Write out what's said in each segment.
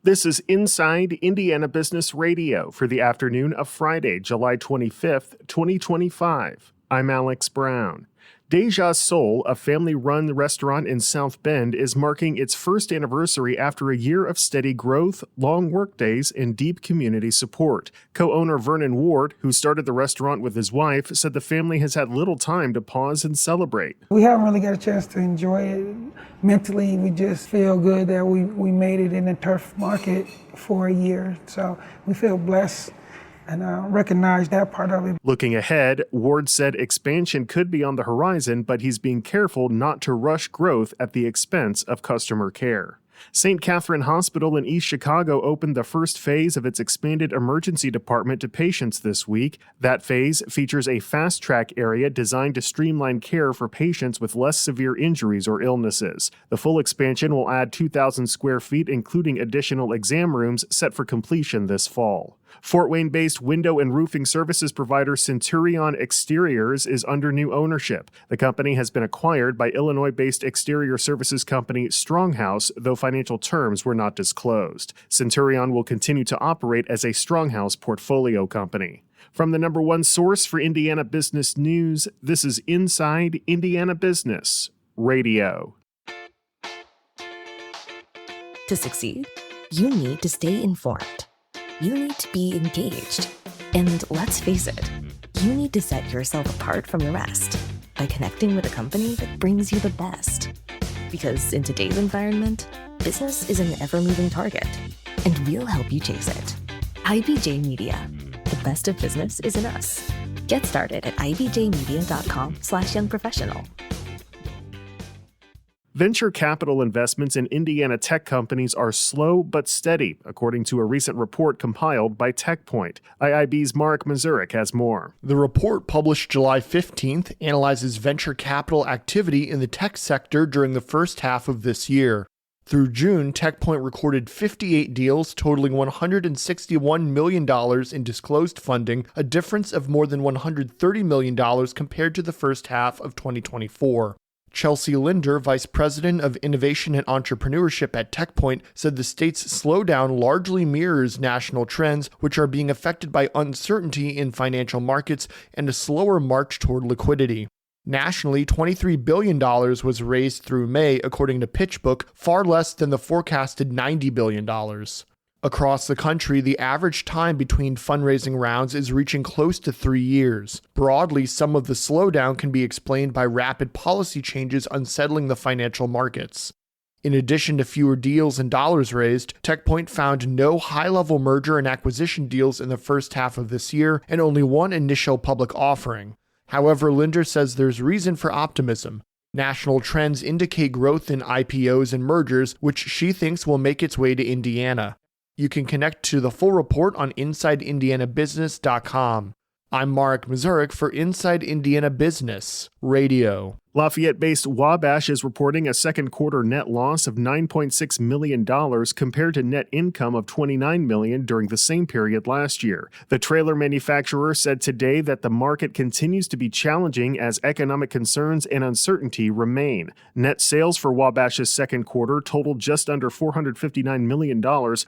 This is Inside Indiana Business Radio for the afternoon of Friday, July 25th, 2025. I'm Alex Brown. Deja Soul, a family-run restaurant in South Bend, is marking its first anniversary after a year of steady growth, long workdays, and deep community support. Co-owner Vernon Ward, who started the restaurant with his wife, said the family has had little time to pause and celebrate. We haven't really got a chance to enjoy it. Mentally, we just feel good that we made it in the turf market for a year. So we feel blessed and recognize that part of it. Looking ahead, Ward said expansion could be on the horizon, but he's being careful not to rush growth at the expense of customer care. St. Catherine Hospital in East Chicago opened the first phase of its expanded emergency department to patients this week. That phase features a fast-track area designed to streamline care for patients with less severe injuries or illnesses. The full expansion will add 2,000 square feet, including additional exam rooms, set for completion this fall. Fort Wayne-based window and roofing services provider Centurion Exteriors is under new ownership. The company has been acquired by Illinois-based exterior services company Stronghouse, though financial terms were not disclosed. Centurion will continue to operate as a Stronghouse portfolio company. From the number one source for Indiana business news, this is Inside Indiana Business Radio. To succeed, you need to stay informed. You need to be engaged. And let's face it, you need to set yourself apart from the rest by connecting with a company that brings you the best. Because in today's environment, business is an ever-moving target, and we'll help you chase it. IBJ Media. The best of business is in us. Get started at ibjmedia.com/youngprofessional. Venture capital investments in Indiana tech companies are slow but steady, according to a recent report compiled by TechPoint. IIB's Mark Mazurik has more. The report, published July 15th, analyzes venture capital activity in the tech sector during the first half of this year. Through June, TechPoint recorded 58 deals totaling $161 million in disclosed funding, a difference of more than $130 million compared to the first half of 2024. Chelsea Linder, Vice President of Innovation and Entrepreneurship at TechPoint, said the state's slowdown largely mirrors national trends, which are being affected by uncertainty in financial markets and a slower march toward liquidity. Nationally, $23 billion was raised through May, according to PitchBook, far less than the forecasted $90 billion. Across the country, the average time between fundraising rounds is reaching close to 3 years. Broadly, some of the slowdown can be explained by rapid policy changes unsettling the financial markets. In addition to fewer deals and dollars raised, TechPoint found no high-level merger and acquisition deals in the first half of this year and only one initial public offering. However, Linder says there's reason for optimism. National trends indicate growth in IPOs and mergers, which she thinks will make its way to Indiana. You can connect to the full report on InsideIndianaBusiness.com. I'm Mark Mazurik for Inside Indiana Business Radio. Lafayette-based Wabash is reporting a second quarter net loss of $9.6 million compared to net income of $29 million during the same period last year. The trailer manufacturer said today that the market continues to be challenging as economic concerns and uncertainty remain. Net sales for Wabash's second quarter totaled just under $459 million,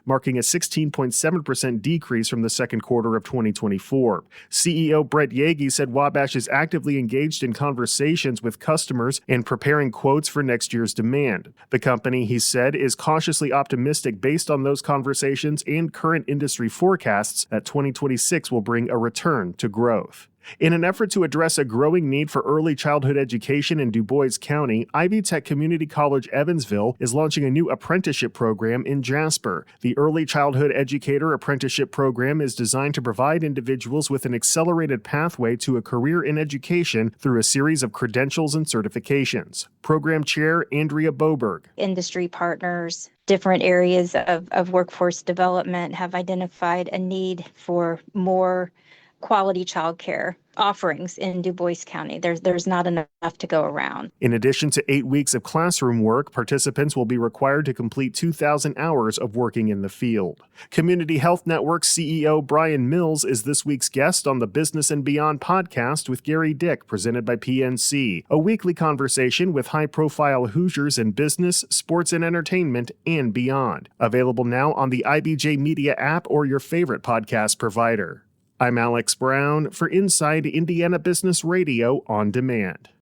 marking a 16.7% decrease from the second quarter of 2024. CEO Brett Yagi said Wabash is actively engaged in conversations with customers and preparing quotes for next year's demand. The company, he said, is cautiously optimistic based on those conversations and current industry forecasts that 2026 will bring a return to growth. In an effort to address a growing need for early childhood education in Du Bois County, Ivy Tech Community College Evansville is launching a new apprenticeship program in Jasper. The Early Childhood Educator Apprenticeship Program is designed to provide individuals with an accelerated pathway to a career in education through a series of credentials and certifications. Program Chair Andrea Boberg. Industry partners, different areas of workforce development have identified a need for more quality childcare offerings in Du Bois County. There's not enough to go around. In addition to 8 weeks of classroom work, participants will be required to complete 2,000 hours of working in the field. Community Health Network CEO Brian Mills is this week's guest on the Business and Beyond podcast with Gary Dick, presented by PNC, a weekly conversation with high-profile Hoosiers in business, sports and entertainment, and beyond. Available now on the IBJ Media app or your favorite podcast provider. I'm Alex Brown for Inside Indiana Business Radio on Demand.